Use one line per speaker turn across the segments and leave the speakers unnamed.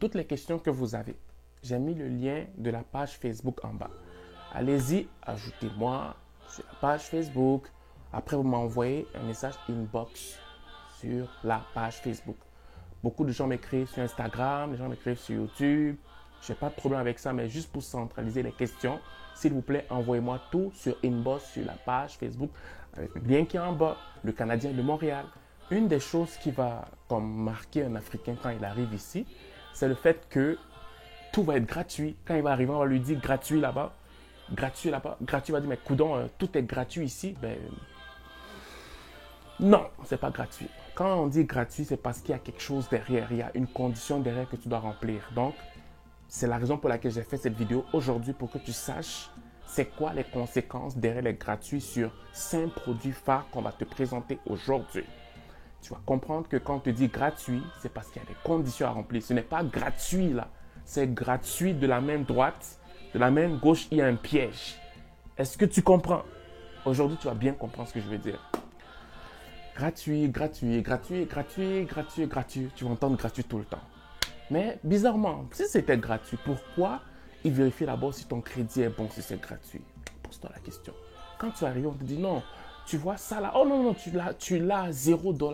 toutes les questions que vous avez, j'ai mis le lien de la page Facebook en bas. Allez-y, ajoutez-moi sur la page Facebook. Après, vous m'envoyez un message inbox sur la page Facebook. Beaucoup de gens m'écrivent sur Instagram, les gens m'écrivent sur YouTube. Je n'ai pas de problème avec ça, mais juste pour centraliser les questions, s'il vous plaît, envoyez-moi tout sur inbox sur la page Facebook avec le lien qui est en bas, le Canadien de Montréal. Une des choses qui va comme marquer un Africain quand il arrive ici, c'est le fait que tout va être gratuit. Quand il va arriver, on va lui dire gratuit là-bas. Gratuit là-bas. Gratuit, il va dire, mais coudon, tout est gratuit ici. Ben, non, c'est pas gratuit. Quand on dit gratuit, c'est parce qu'il y a quelque chose derrière. Il y a une condition derrière que tu dois remplir. Donc, c'est la raison pour laquelle j'ai fait cette vidéo aujourd'hui pour que tu saches c'est quoi les conséquences derrière les gratuits sur 5 produits phares qu'on va te présenter aujourd'hui. Tu vas comprendre que quand on te dit gratuit, c'est parce qu'il y a des conditions à remplir. Ce n'est pas gratuit là. C'est gratuit de la main droite, de la main gauche, il y a un piège. Est-ce que tu comprends? Aujourd'hui, tu vas bien comprendre ce que je veux dire. Gratuit, gratuit, gratuit, gratuit, gratuit, gratuit. Tu vas entendre gratuit tout le temps. Mais bizarrement, si c'était gratuit, pourquoi ils vérifient d'abord si ton crédit est bon, si c'est gratuit? Pose-toi la question. Quand tu arrives, on te dit non, tu vois ça là, oh non, non, tu l'as à 0 $. Ben,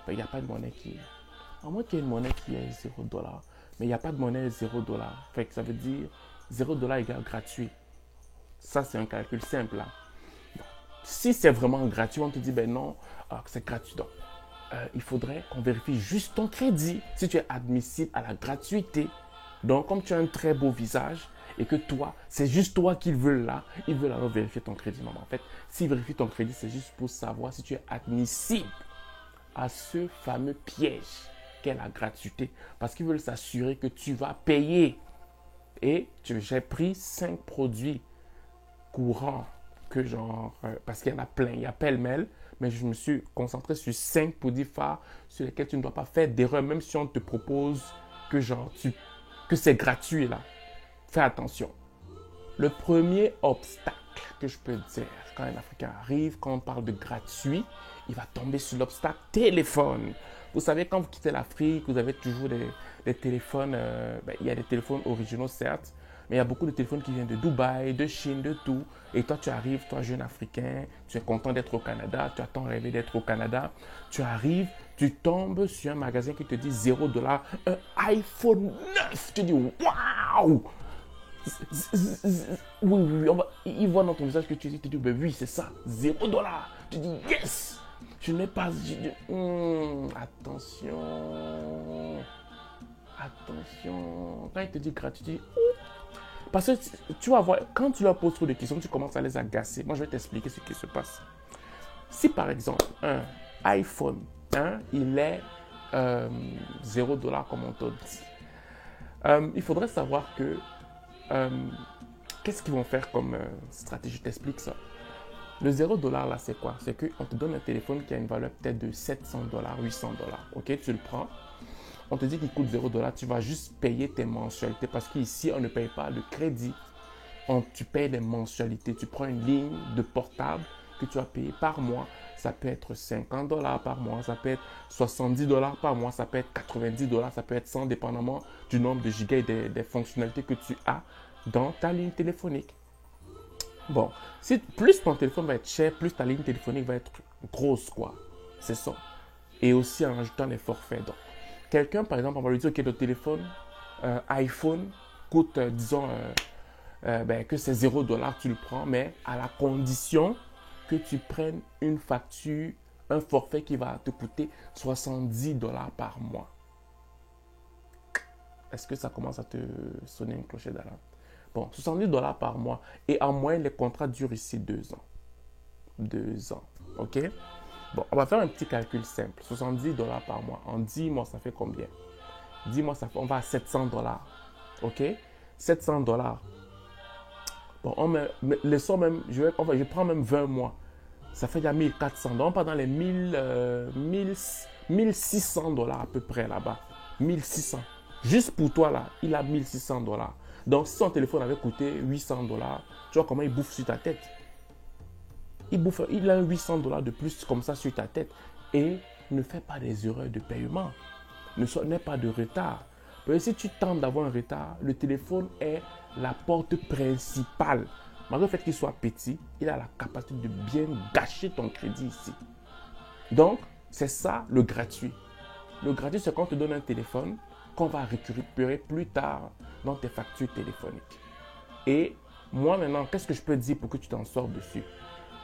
il n'y a pas de monnaie qui est. À moins qu'il y ait une monnaie qui est 0 $. Mais il n'y a pas de monnaie 0 $. Fait que ça veut dire 0 $ égale gratuit. Ça, c'est un calcul simple là. Si c'est vraiment gratuit, on te dit ben non, c'est gratuit. Donc, il faudrait qu'on vérifie juste ton crédit si tu es admissible à la gratuité. Donc, comme tu as un très beau visage et que toi, c'est juste toi qu'ils veulent là, ils veulent alors vérifier ton crédit. Non, en fait, s'ils vérifient ton crédit, c'est juste pour savoir si tu es admissible à ce fameux piège qu'est la gratuité. Parce qu'ils veulent s'assurer que tu vas payer. Et j'ai pris 5 produits courants que genre, parce qu'il y en a plein, il y a pêle-mêle, mais je me suis concentré sur 5 produits phares sur lesquels tu ne dois pas faire d'erreur, même si on te propose que genre, que c'est gratuit là. Fais attention. Le premier obstacle que je peux dire quand un Africain arrive, quand on parle de gratuit, il va tomber sur l'obstacle téléphone. Vous savez, quand vous quittez l'Afrique, vous avez toujours des téléphones, il y a des téléphones originaux certes, mais il y a beaucoup de téléphones qui viennent de Dubaï, de Chine, de tout. Et toi, tu arrives, toi, jeune Africain, tu es content d'être au Canada, tu as tant rêvé d'être au Canada. Tu arrives, tu tombes sur un magasin qui te dit 0 $, un iPhone 9. Tu dis, waouh! Oui, ils voient dans ton visage que tu dis, ben oui, c'est ça, 0 $. Tu dis, yes! Je n'ai pas... attention. Attention. Quand il te dit gratuit, tu dis... Parce que tu vas voir, quand tu leur poses trop de questions, tu commences à les agacer. Moi, je vais t'expliquer ce qui se passe. Si par exemple, un iPhone, il est 0 $, comme on te dit, il faudrait savoir que... qu'est-ce qu'ils vont faire comme stratégie? Je t'explique ça. Le 0 $ là, c'est quoi? C'est qu'on te donne un téléphone qui a une valeur peut-être de 700 $, 800 $. Ok, tu le prends. On te dit qu'il coûte 0 $. Tu vas juste payer tes mensualités parce qu'ici, on ne paye pas le crédit. Tu payes des mensualités. Tu prends une ligne de portable que tu vas payer par mois. Ça peut être 50 $ par mois. Ça peut être 70 $ par mois. Ça peut être 90 $. Ça peut être 100 dépendamment du nombre de gigas et des fonctionnalités que tu as dans ta ligne téléphonique. Bon, si plus ton téléphone va être cher, plus ta ligne téléphonique va être grosse, quoi. C'est ça. Et aussi en ajoutant des forfaits. Donc, quelqu'un, par exemple, on va lui dire, OK, le téléphone iPhone coûte, disons, que c'est 0 $, tu le prends, mais à la condition que tu prennes une facture, un forfait qui va te coûter 70 $ par mois. Est-ce que ça commence à te sonner une clochette d'alarme? Bon, 70 $ par mois. Et en moyenne, les contrats durent ici 2 ans. 2 ans. OK? Bon, on va faire un petit calcul simple. 70 $ par mois. En 10 mois, ça fait combien? 10 mois, ça fait, on va à 700 $. OK? 700 $. Bon, laissons même, je prends même 20 mois. Ça fait déjà 1400 $. Donc, on part dans les 1600 $ à peu près là-bas. 1600. Juste pour toi, là, il a 1600 $. Donc, si son téléphone avait coûté 800 $, tu vois comment il bouffe sur ta tête. Il a 800 $ de plus comme ça sur ta tête. Et ne fais pas des erreurs de paiement. N'aie pas de retard. Mais si tu tentes d'avoir un retard, le téléphone est la porte principale. Malgré le fait qu'il soit petit, il a la capacité de bien gâcher ton crédit ici. Donc, c'est ça le gratuit. Le gratuit, c'est quand on te donne un téléphone qu'on va récupérer plus tard dans tes factures téléphoniques. Et moi maintenant, qu'est-ce que je peux dire pour que tu t'en sors dessus?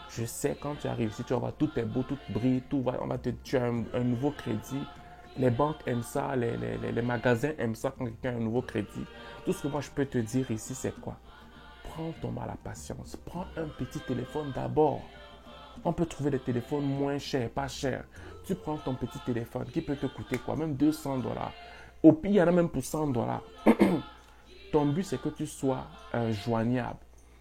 Je sais quand tu arrives ici, tu vas voir tout est beau, tout brille, tu as un nouveau crédit. Les banques aiment ça, les magasins aiment ça quand quelqu'un a un nouveau crédit. Tout ce que moi je peux te dire ici, c'est quoi? Prends ton mal à patience. Prends un petit téléphone d'abord. On peut trouver des téléphones moins chers, pas chers. Tu prends ton petit téléphone qui peut te coûter quoi? Même 200 $. Au pire, il y en a même pour 100 $. Ton but, c'est que tu sois joignable.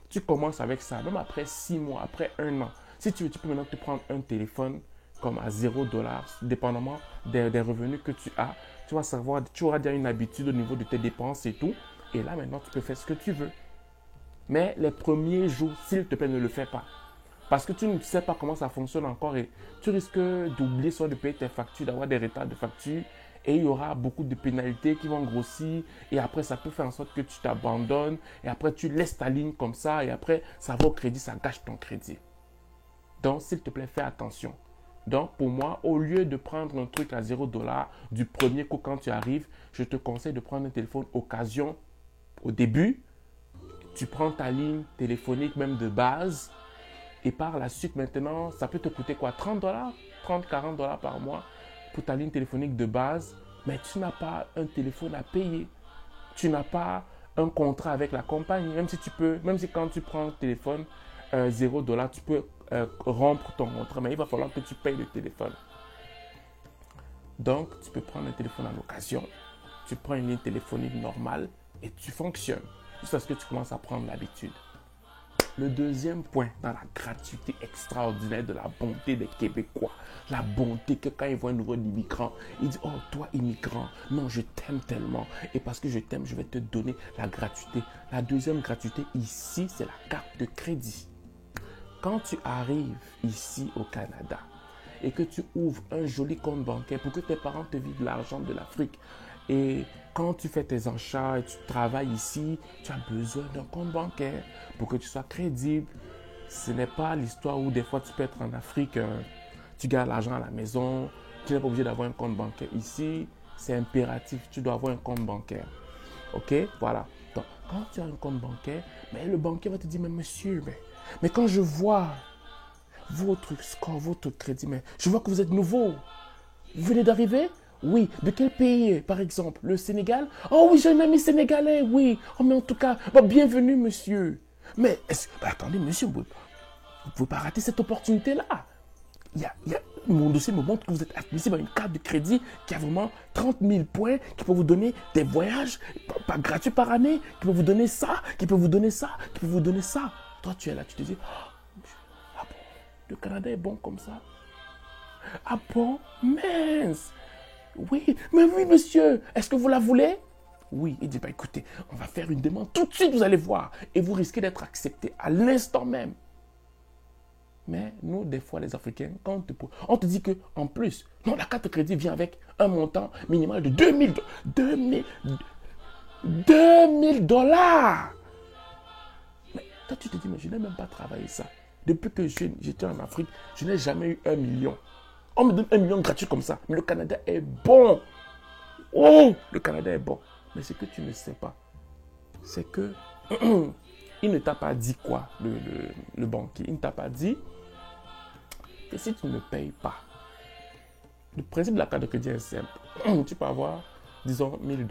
Tu commences avec ça, même après 6 mois, après 1 an. Si tu veux, tu peux maintenant te prendre un téléphone comme à 0 $, dépendamment des revenus que tu as. Tu vas savoir, tu auras déjà une habitude au niveau de tes dépenses et tout. Et là, maintenant, tu peux faire ce que tu veux. Mais les premiers jours, s'il te plaît, ne le fais pas. Parce que tu ne sais pas comment ça fonctionne encore et tu risques d'oublier soit de payer tes factures, d'avoir des retards de factures et il y aura beaucoup de pénalités qui vont grossir et après ça peut faire en sorte que tu t'abandonnes et après tu laisses ta ligne comme ça et après ça va au crédit, ça gâche ton crédit. Donc s'il te plaît, fais attention. Donc pour moi, au lieu de prendre un truc à 0 $ du premier coup quand tu arrives, je te conseille de prendre un téléphone occasion au début. Tu prends ta ligne téléphonique même de base. Et par la suite, maintenant, ça peut te coûter quoi? 30 $, 30, 40 $ par mois pour ta ligne téléphonique de base. Mais tu n'as pas un téléphone à payer. Tu n'as pas un contrat avec la compagnie. Même si quand tu prends le téléphone 0 $, tu peux rompre ton contrat. Mais il va falloir que tu payes le téléphone. Donc, tu peux prendre un téléphone à l'occasion. Tu prends une ligne téléphonique normale et tu fonctionnes. Jusqu'à ce que tu commences à prendre l'habitude. Le deuxième point dans la gratuité extraordinaire de la bonté des Québécois, la bonté que quand ils voient un nouveau immigrant, ils disent « Oh, toi immigrant, non, je t'aime tellement et parce que je t'aime, je vais te donner la gratuité. » La deuxième gratuité ici, c'est la carte de crédit. Quand tu arrives ici au Canada et que tu ouvres un joli compte bancaire pour que tes parents te vident l'argent de l'Afrique et quand tu fais tes achats et tu travailles ici, tu as besoin d'un compte bancaire pour que tu sois crédible. Ce n'est pas l'histoire où des fois tu peux être en Afrique, tu gardes l'argent à la maison, tu n'es pas obligé d'avoir un compte bancaire. Ici, c'est impératif, tu dois avoir un compte bancaire. Ok, voilà. Donc, quand tu as un compte bancaire, mais le banquier va te dire, mais monsieur, mais quand je vois votre score, votre crédit, mais je vois que vous êtes nouveau. Vous venez d'arriver? Oui. De quel pays, par exemple? Le Sénégal? Oh oui, j'ai un ami sénégalais, oui. Oh, mais en tout cas, bienvenue, monsieur. Mais attendez, monsieur, vous ne pouvez pas rater cette opportunité-là. Mon dossier me montre que vous êtes admissible à une carte de crédit qui a vraiment 30 000 points, qui peut vous donner des voyages pas gratuits par année, qui peut vous donner ça, qui peut vous donner ça, qui peut vous donner ça. Toi, tu es là, tu te dis, ah bon, le Canada est bon comme ça? Ah bon, mince. Oui, mais oui, monsieur, est-ce que vous la voulez? Oui, il dit, écoutez, on va faire une demande tout de suite, vous allez voir. Et vous risquez d'être accepté à l'instant même. Mais nous, des fois, les Africains, quand on te dit qu'en plus, non, la carte de crédit vient avec un montant minimal de 2000 $. Mais toi, tu te dis, mais je n'ai même pas travaillé ça. Depuis que j'étais en Afrique, je n'ai jamais eu 1 million. On me donne 1 million gratuit comme ça. Mais le Canada est bon. Oh, le Canada est bon. Mais ce que tu ne sais pas, c'est que il ne t'a pas dit quoi, le banquier. Il ne t'a pas dit que si tu ne payes pas, le principe de la carte de crédit est simple. Tu peux avoir, disons, 1 000 $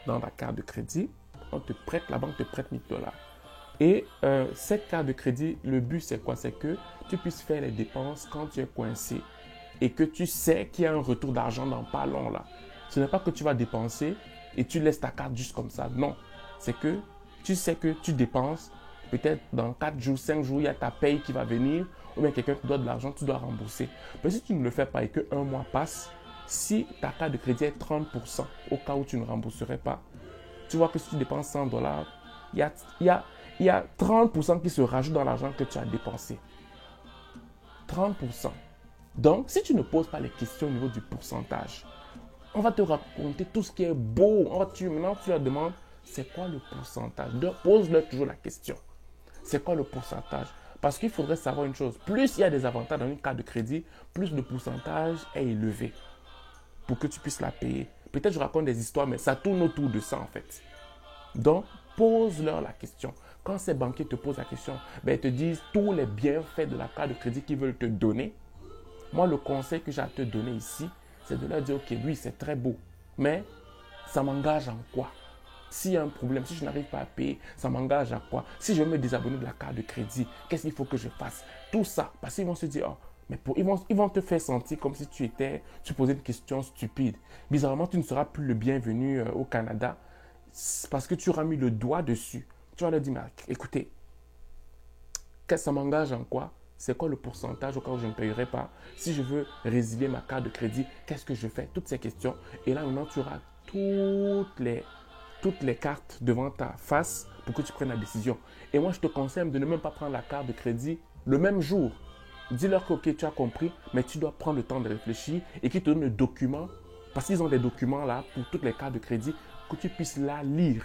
dans la carte de crédit. La banque te prête 1 000 $. Et cette carte de crédit, le but c'est quoi? C'est que tu puisses faire les dépenses quand tu es coincé. Et que tu sais qu'il y a un retour d'argent dans pas long là. Ce n'est pas que tu vas dépenser et tu laisses ta carte juste comme ça. Non. C'est que tu sais que tu dépenses, peut-être dans 4 jours, 5 jours, il y a ta paye qui va venir, ou bien quelqu'un te doit de l'argent, tu dois rembourser. Mais si tu ne le fais pas et qu'un mois passe, si ta carte de crédit est 30%, au cas où tu ne rembourserais pas, tu vois que si tu dépenses 100 $, il y a 30% qui se rajoute dans l'argent que tu as dépensé. 30%. Donc, si tu ne poses pas les questions au niveau du pourcentage, On va te raconter tout ce qui est beau. Maintenant, tu leur demandes, c'est quoi le pourcentage? Pose-leur toujours la question. C'est quoi le pourcentage? Parce qu'il faudrait savoir une chose. Plus il y a des avantages dans une carte de crédit, plus le pourcentage est élevé pour que tu puisses la payer. Peut-être je raconte des histoires, mais ça tourne autour de ça en fait. Donc, pose-leur la question. Quand ces banquiers te posent la question, ils te disent tous les bienfaits de la carte de crédit qu'ils veulent te donner. Moi, le conseil que j'ai à te donner ici, c'est de leur dire, ok, oui, c'est très beau, mais ça m'engage en quoi? S'il y a un problème, si je n'arrive pas à payer, ça m'engage à quoi? Si je veux me désabonner de la carte de crédit, qu'est-ce qu'il faut que je fasse? Tout ça, parce qu'ils vont se dire, oh, mais ils vont te faire sentir comme si tu posais une question stupide. Bizarrement, tu ne seras plus le bienvenu au Canada parce que tu auras mis le doigt dessus. Tu vas leur dire, mais écoutez, ça m'engage en quoi? C'est quoi le pourcentage au cas où je ne payerai pas? Si je veux résilier ma carte de crédit, qu'est-ce que je fais? Toutes ces questions. Et là, maintenant, tu auras toutes les cartes devant ta face pour que tu prennes la décision. Et moi, je te conseille de ne même pas prendre la carte de crédit le même jour. Dis-leur que ok, tu as compris, mais tu dois prendre le temps de réfléchir et qu'ils te donnent le document, parce qu'ils ont des documents là pour toutes les cartes de crédit, que tu puisses la lire.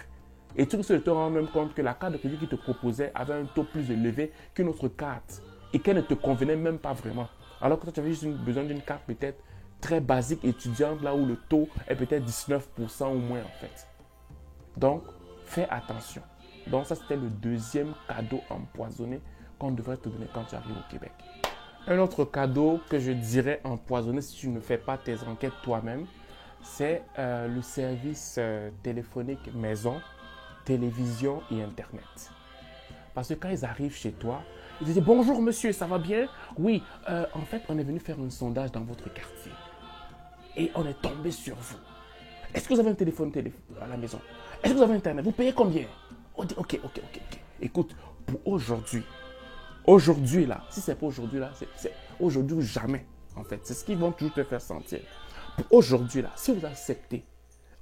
Et tu te rends même compte que la carte de crédit qu'ils te proposait avait un taux plus élevé qu'une autre carte et qu'elle ne te convenait même pas vraiment. Alors que toi, tu avais juste besoin d'une carte peut-être très basique étudiante là où le taux est peut-être 19% ou moins en fait. Donc, fais attention. Donc, ça, c'était le deuxième cadeau empoisonné qu'on devrait te donner quand tu arrives au Québec. Un autre cadeau que je dirais empoisonné si tu ne fais pas tes enquêtes toi-même, c'est le service téléphonique maison, télévision et Internet. Parce que quand ils arrivent chez toi, ils te disent « Bonjour monsieur, ça va bien? Oui, en fait, on est venu faire un sondage dans votre quartier. Et on est tombé sur vous. Est-ce que vous avez un téléphone à la maison? Est-ce que vous avez Internet? Vous payez combien? » On dit « Ok. Écoute, pour aujourd'hui là, si c'est pas aujourd'hui là, c'est aujourd'hui ou jamais en fait. C'est ce qu'ils vont toujours te faire sentir. Pour aujourd'hui là, si vous acceptez,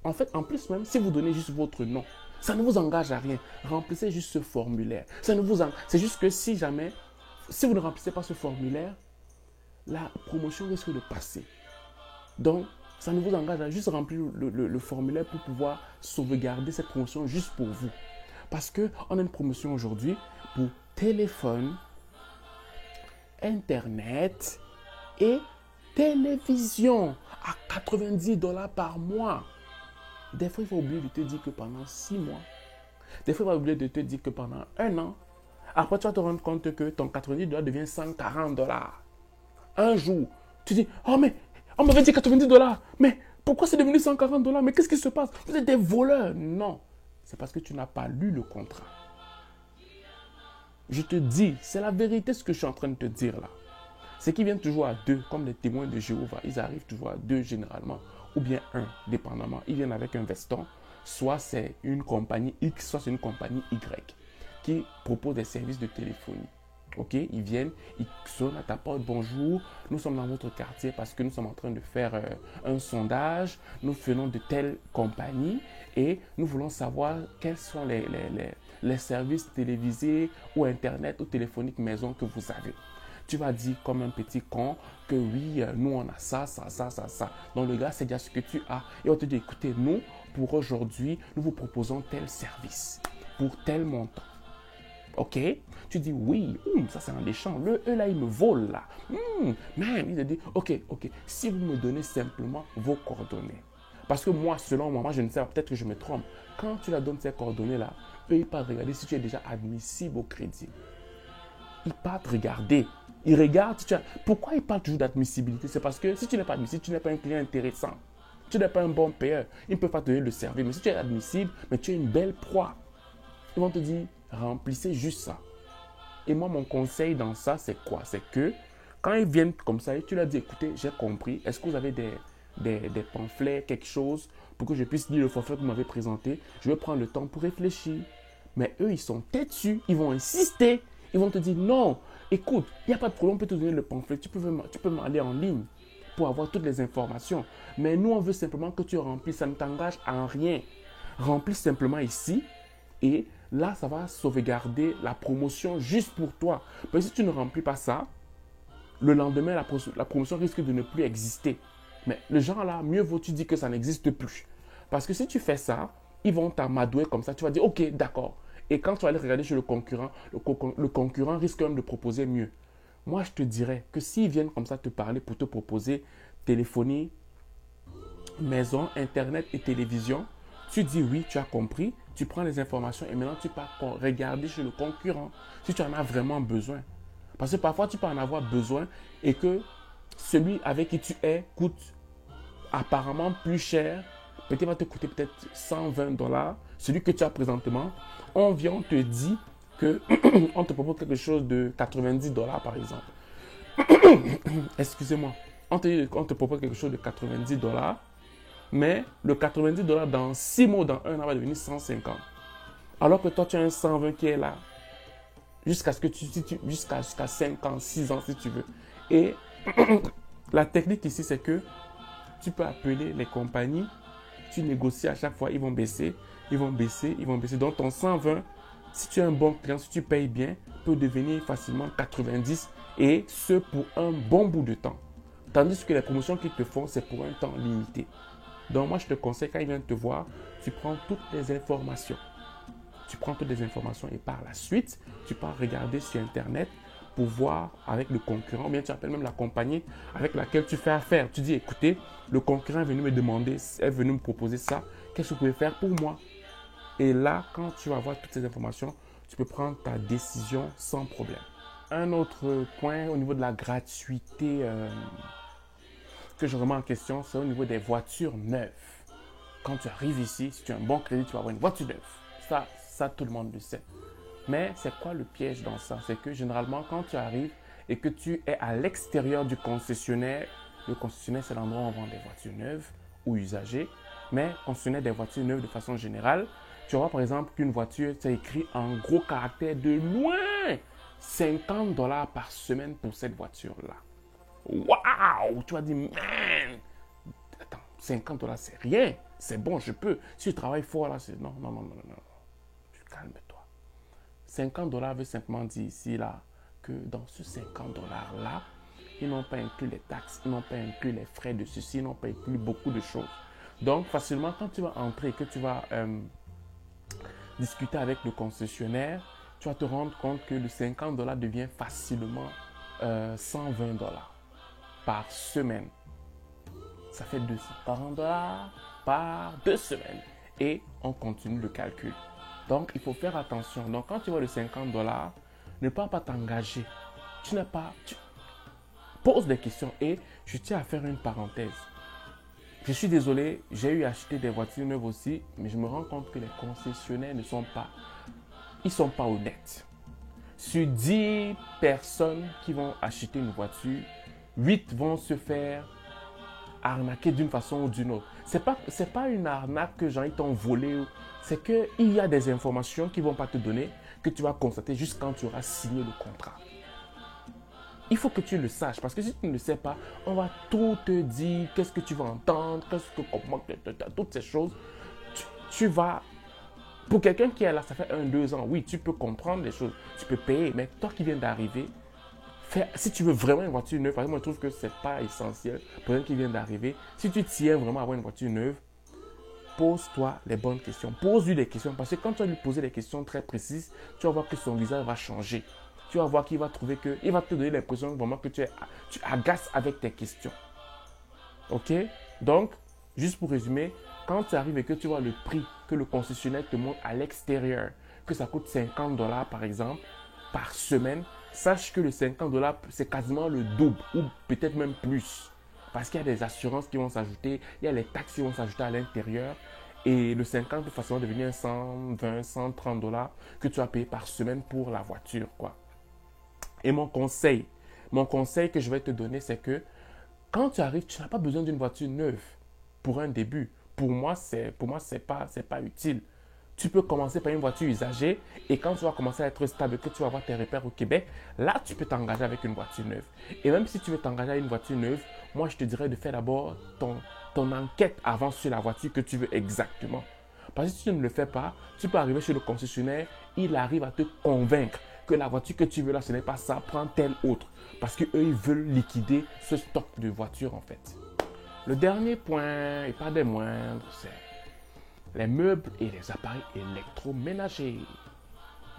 en fait, en plus même, si vous donnez juste votre nom, ça ne vous engage à rien. Remplissez juste ce formulaire. C'est juste que si vous ne remplissez pas ce formulaire, la promotion risque de passer. Donc, ça ne vous engage à juste remplir le formulaire pour pouvoir sauvegarder cette promotion juste pour vous. Parce qu'on a une promotion aujourd'hui pour téléphone, Internet et télévision à 90 $ par mois. Des fois, il faut oublier de te dire que pendant 6 mois. Des fois, il va oublier de te dire que pendant 1 an. Après, tu vas te rendre compte que ton 90 $ devient 140 $. Un jour, tu dis, oh mais, on m'avait dit 90 $. Mais pourquoi c'est devenu 140 $? Mais qu'est-ce qui se passe? Vous êtes des voleurs. Non, c'est parce que tu n'as pas lu le contrat. Je te dis, c'est la vérité ce que je suis en train de te dire là. C'est qu'ils viennent toujours à 2, comme les témoins de Jéhovah. Ils arrivent toujours à 2 généralement, ou bien 1, dépendamment. Ils viennent avec un veston, soit c'est une compagnie X, soit c'est une compagnie Y, qui propose des services de téléphonie. Ok, ils viennent, ils sonnent à ta porte, bonjour, nous sommes dans votre quartier parce que nous sommes en train de faire un sondage, nous venons de telle compagnie et nous voulons savoir quels sont les services télévisés ou internet ou téléphoniques maison que vous avez. Tu vas dire comme un petit con que oui, nous on a ça. Donc le gars, c'est déjà ce que tu as. Et on te dit, écoutez, nous, pour aujourd'hui, nous vous proposons tel service pour tel montant. Ok, tu dis oui, ça c'est un échange. Eux là, ils me volent là. Même, ils te disent, ok, si vous me donnez simplement vos coordonnées. Parce que moi, selon moi, je ne sais pas, peut-être que je me trompe. Quand tu leur donnes ces coordonnées là, eux, ils partent regarder si tu es déjà admissible au crédit. Ils partent regarder. Ils regardent. Pourquoi ils parlent toujours d'admissibilité? C'est parce que si tu n'es pas admissible, tu n'es pas un client intéressant. Tu n'es pas un bon payeur. Ils ne peuvent pas te donner le service. Mais si tu es admissible, mais tu es une belle proie. Ils vont te dire, remplissez juste ça. Et moi, mon conseil dans ça, c'est quoi? C'est que quand ils viennent comme ça, tu leur dis, écoutez, j'ai compris. Est-ce que vous avez des pamphlets, quelque chose, pour que je puisse lire le forfait que vous m'avez présenté? Je vais prendre le temps pour réfléchir. Mais eux, ils sont têtus. Ils vont insister. Ils vont te dire, non, écoute, il n'y a pas de problème, on peut te donner le pamphlet. Tu peux m'aller en ligne pour avoir toutes les informations. Mais nous, on veut simplement que tu remplisses. Ça ne t'engage en rien. Remplis simplement ici et là, ça va sauvegarder la promotion juste pour toi. Mais si tu ne remplis pas ça, le lendemain, la promotion risque de ne plus exister. Mais le genre là, mieux vaut tu dis que ça n'existe plus. Parce que si tu fais ça, ils vont t'amadouer comme ça. Tu vas dire, ok, d'accord. Et quand tu vas aller regarder chez le concurrent, le concurrent risque même de proposer mieux. Moi, je te dirais que s'ils viennent comme ça te parler pour te proposer téléphonie, maison, internet et télévision, tu dis oui, tu as compris, tu prends les informations et maintenant tu pars regarder chez le concurrent si tu en as vraiment besoin. Parce que parfois tu peux en avoir besoin et que celui avec qui tu es coûte apparemment plus cher, peut-être va te coûter peut-être 120 dollars, celui que tu as présentement, on vient, on te dit que on te propose quelque chose de 90 dollars par exemple. Excusez-moi, on te propose quelque chose de 90 dollars, mais le 90 dollars dans 6 mois, dans un an, va devenir 150. Alors que toi, tu as un 120 qui est là jusqu'à ce que jusqu'à 5 ans, 6 ans si tu veux. Et la technique ici, c'est que tu peux appeler les compagnies, tu négocies à chaque fois, ils vont baisser, ils vont baisser, ils vont baisser. Donc ton 120, si tu es un bon client, si tu payes bien, peut devenir facilement 90 et ce pour un bon bout de temps. Tandis que les promotions qu'ils te font, c'est pour un temps limité. Donc moi, je te conseille, quand ils viennent te voir, tu prends toutes les informations. Tu prends toutes les informations et par la suite, tu pars regarder sur Internet pour voir avec le concurrent, ou bien tu appelles même la compagnie avec laquelle tu fais affaire. Tu dis, écoutez, le concurrent est venu me demander, est venu me proposer ça, qu'est-ce que vous pouvez faire pour moi? Et là, quand tu vas avoir toutes ces informations, tu peux prendre ta décision sans problème. Un autre point au niveau de la gratuité que je remets en question, c'est au niveau des voitures neuves. Quand tu arrives ici, si tu as un bon crédit, tu vas avoir une voiture neuve. Ça, tout le monde le sait. Mais c'est quoi le piège dans ça? C'est que généralement, quand tu arrives et que tu es à l'extérieur du concessionnaire, le concessionnaire, c'est l'endroit où on vend des voitures neuves ou usagées, mais concessionnaire des voitures neuves de façon générale, tu vois par exemple qu'une voiture, c'est écrit en gros caractère de loin, 50 dollars par semaine pour cette voiture-là. Waouh! Tu vas dire, man! Attends, 50 dollars, c'est rien. C'est bon, je peux. Si je travaille fort, là, c'est non. Calme-toi. 50 dollars veut simplement dire ici, là, que dans ce 50 dollars-là, ils n'ont pas inclus les taxes, ils n'ont pas inclus les frais de ceci, ils n'ont pas inclus beaucoup de choses. Donc, facilement, quand tu vas entrer et que tu vas discuter avec le concessionnaire, tu vas te rendre compte que le 50 dollars devient facilement 120 dollars par semaine. Ça fait 240 dollars par 2 semaines. Et on continue le calcul. Donc, il faut faire attention. Donc, quand tu vois le 50 dollars, ne pas t'engager. Tu poses des questions. Et je tiens à faire une parenthèse. Je suis désolé, j'ai eu à acheter des voitures neuves aussi, mais je me rends compte que les concessionnaires ne sont pas honnêtes. Sur 10 personnes qui vont acheter une voiture, 8 vont se faire arnaquer d'une façon ou d'une autre. C'est pas une arnaque que ils t'ont volé. C'est qu'il y a des informations qu'ils ne vont pas te donner, que tu vas constater juste quand tu auras signé le contrat. Il faut que tu le saches, parce que si tu ne le sais pas, on va tout te dire, qu'est-ce que tu vas entendre, toutes ces choses. Tu vas, pour quelqu'un qui est là, ça fait 1-2 ans, oui, tu peux comprendre les choses, tu peux payer, mais toi qui viens d'arriver, si tu veux vraiment une voiture neuve, par exemple, moi je trouve que ce n'est pas essentiel pour quelqu'un qui vient d'arriver. Si tu tiens vraiment à avoir une voiture neuve, pose-toi les bonnes questions. Pose-lui des questions, parce que quand tu vas lui poser des questions très précises, tu vas voir que son visage va changer. Tu vas voir qu'il va trouver que, il va te donner l'impression vraiment que tu agaces avec tes questions. Ok? Donc, juste pour résumer, quand tu arrives et que tu vois le prix que le concessionnaire te montre à l'extérieur, que ça coûte 50 dollars par exemple, par semaine, sache que le 50 dollars, c'est quasiment le double ou peut-être même plus. Parce qu'il y a des assurances qui vont s'ajouter, il y a les taxes qui vont s'ajouter à l'intérieur. Et le 50 peut facilement devenir 120, 130 dollars que tu vas payer par semaine pour la voiture, quoi. Et mon conseil que je vais te donner, c'est que quand tu arrives, tu n'as pas besoin d'une voiture neuve pour un début. Pour moi, c'est pas utile. Tu peux commencer par une voiture usagée et quand tu vas commencer à être stable, que tu vas avoir tes repères au Québec, là, tu peux t'engager avec une voiture neuve. Et même si tu veux t'engager avec une voiture neuve, moi, je te dirais de faire d'abord ton enquête avant sur la voiture que tu veux exactement. Parce que si tu ne le fais pas, tu peux arriver chez le concessionnaire, il arrive à te convaincre que la voiture que tu veux là, ce n'est pas ça, prends telle autre. Parce qu'eux, ils veulent liquider ce stock de voitures en fait. Le dernier point, et pas des moindres, c'est les meubles et les appareils électroménagers.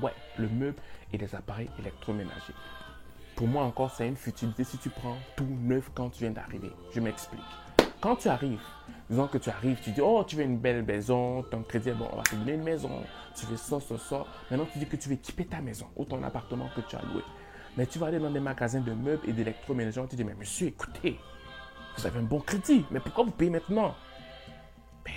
Ouais, le meuble et les appareils électroménagers. Pour moi encore, c'est une futilité si tu prends tout neuf quand tu viens d'arriver. Je m'explique. Quand tu arrives, disons que tu arrives, tu dis, oh, tu veux une belle maison, ton crédit est bon, on va te donner une maison, tu veux ça, ça, ça. Maintenant, tu dis que tu veux équiper ta maison ou ton appartement que tu as loué. Mais tu vas aller dans des magasins de meubles et d'électroménager, tu dis, mais monsieur, écoutez, vous avez un bon crédit, mais pourquoi vous payez maintenant? Ben,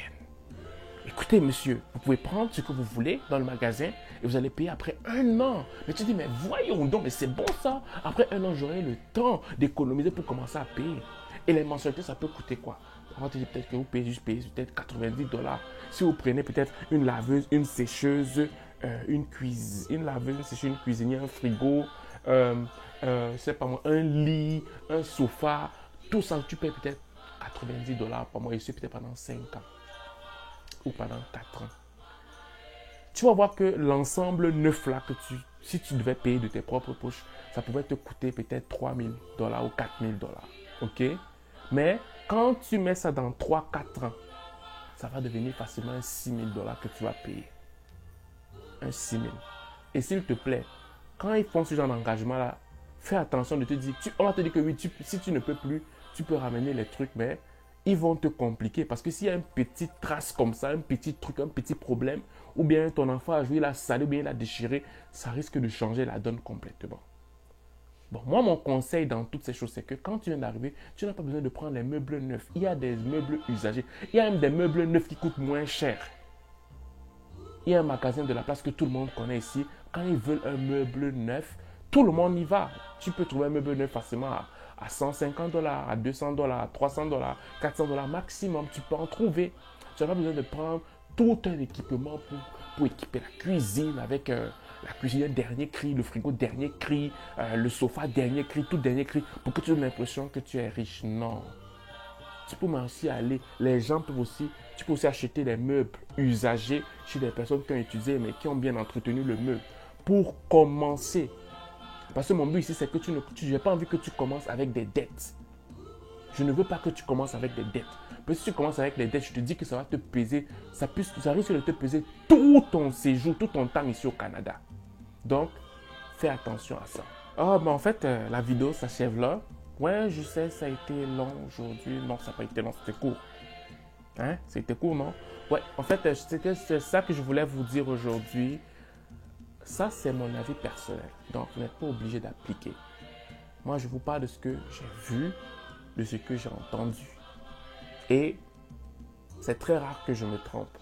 écoutez, monsieur, vous pouvez prendre ce que vous voulez dans le magasin et vous allez payer après 1 an. Mais tu dis, mais voyons donc, mais c'est bon ça. Après 1 an, j'aurai le temps d'économiser pour commencer à payer. Et les mensualités, ça peut coûter quoi? On va te dire peut-être que vous payez juste peut-être $90. Si vous prenez peut-être une laveuse, une sécheuse, une laveuse, une sécheuse, une cuisinière, un frigo, c'est pas moi, un lit, un sofa, tout ça, tu payes peut-être $90 par mois et c'est peut-être pendant 5 ans ou pendant 4 ans. Tu vas voir que l'ensemble neuf là, si tu devais payer de tes propres poches, ça pouvait te coûter peut-être $3,000 ou $4,000. Ok? Mais quand tu mets ça dans 3-4 ans, ça va devenir facilement un $6,000 que tu vas payer. Un 6,000. Et s'il te plaît, quand ils font ce genre d'engagement là, fais attention de te dire, on va te dire que oui, si tu ne peux plus, tu peux ramener les trucs, mais ils vont te compliquer. Parce que s'il y a une petite trace comme ça, un petit truc, un petit problème, ou bien ton enfant a joué, il a salé, ou bien il a déchiré, ça risque de changer la donne complètement. Bon, moi, mon conseil dans toutes ces choses, c'est que quand tu viens d'arriver, tu n'as pas besoin de prendre les meubles neufs. Il y a des meubles usagés. Il y a même des meubles neufs qui coûtent moins cher. Il y a un magasin de la place que tout le monde connaît ici. Quand ils veulent un meuble neuf, tout le monde y va. Tu peux trouver un meuble neuf facilement à $150, à $200, à $300, $400 maximum. Tu peux en trouver. Tu n'as pas besoin de prendre tout un équipement pour équiper la cuisine avec la cuisine dernier cri, le frigo dernier cri, le sofa dernier cri, tout dernier cri, pour que tu aies l'impression que tu es riche. Non. Tu peux aussi aller, tu peux aussi acheter des meubles usagés chez des personnes qui ont utilisé mais qui ont bien entretenu le meuble pour commencer. Parce que mon but ici, c'est que je n'ai pas envie que tu commences avec des dettes. Je ne veux pas que tu commences avec des dettes. Parce que si tu commences avec des dettes, je te dis que ça va te peser, ça risque de te peser tout ton séjour, tout ton temps ici au Canada. Donc, fais attention à ça. En fait, la vidéo s'achève là. Ouais, je sais, ça a été long aujourd'hui. Non, ça n'a pas été long, c'était court. Hein? C'était court, non? Ouais, en fait, c'est ça que je voulais vous dire aujourd'hui. Ça, c'est mon avis personnel. Donc, vous n'êtes pas obligé d'appliquer. Moi, je vous parle de ce que j'ai vu, de ce que j'ai entendu. Et c'est très rare que je me trompe.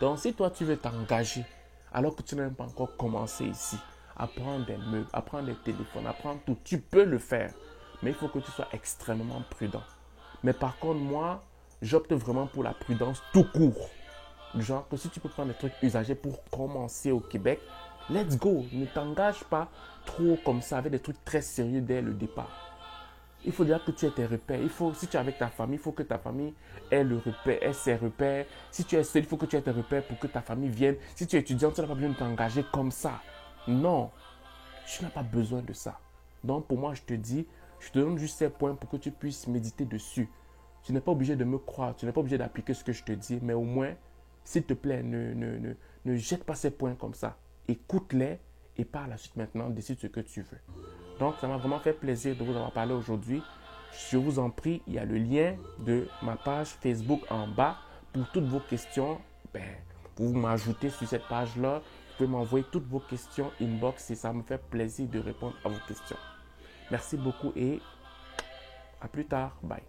Donc, si toi, tu veux t'engager, alors que tu n'as même pas encore commencé ici, à prendre des meubles, à prendre des téléphones, à prendre tout, tu peux le faire. Mais il faut que tu sois extrêmement prudent. Mais par contre, moi, j'opte vraiment pour la prudence tout court. Genre que si tu peux prendre des trucs usagés pour commencer au Québec, let's go. Ne t'engage pas trop comme ça avec des trucs très sérieux dès le départ. Il faut dire que tu aies tes repères. Si tu es avec ta famille, il faut que ta famille ait ses repères. Si tu es seul, il faut que tu aies tes repères pour que ta famille vienne. Si tu es étudiant, tu n'as pas besoin de t'engager comme ça. Non, tu n'as pas besoin de ça. Donc pour moi, je te donne juste ces points pour que tu puisses méditer dessus. Tu n'es pas obligé de me croire, tu n'es pas obligé d'appliquer ce que je te dis, mais au moins, s'il te plaît, ne jette pas ces points comme ça. Écoute-les et par la suite maintenant, décide ce que tu veux. Donc, ça m'a vraiment fait plaisir de vous avoir parlé aujourd'hui. Je vous en prie, il y a le lien de ma page Facebook en bas pour toutes vos questions. Vous m'ajoutez sur cette page-là. Vous pouvez m'envoyer toutes vos questions inbox et ça me fait plaisir de répondre à vos questions. Merci beaucoup et à plus tard. Bye.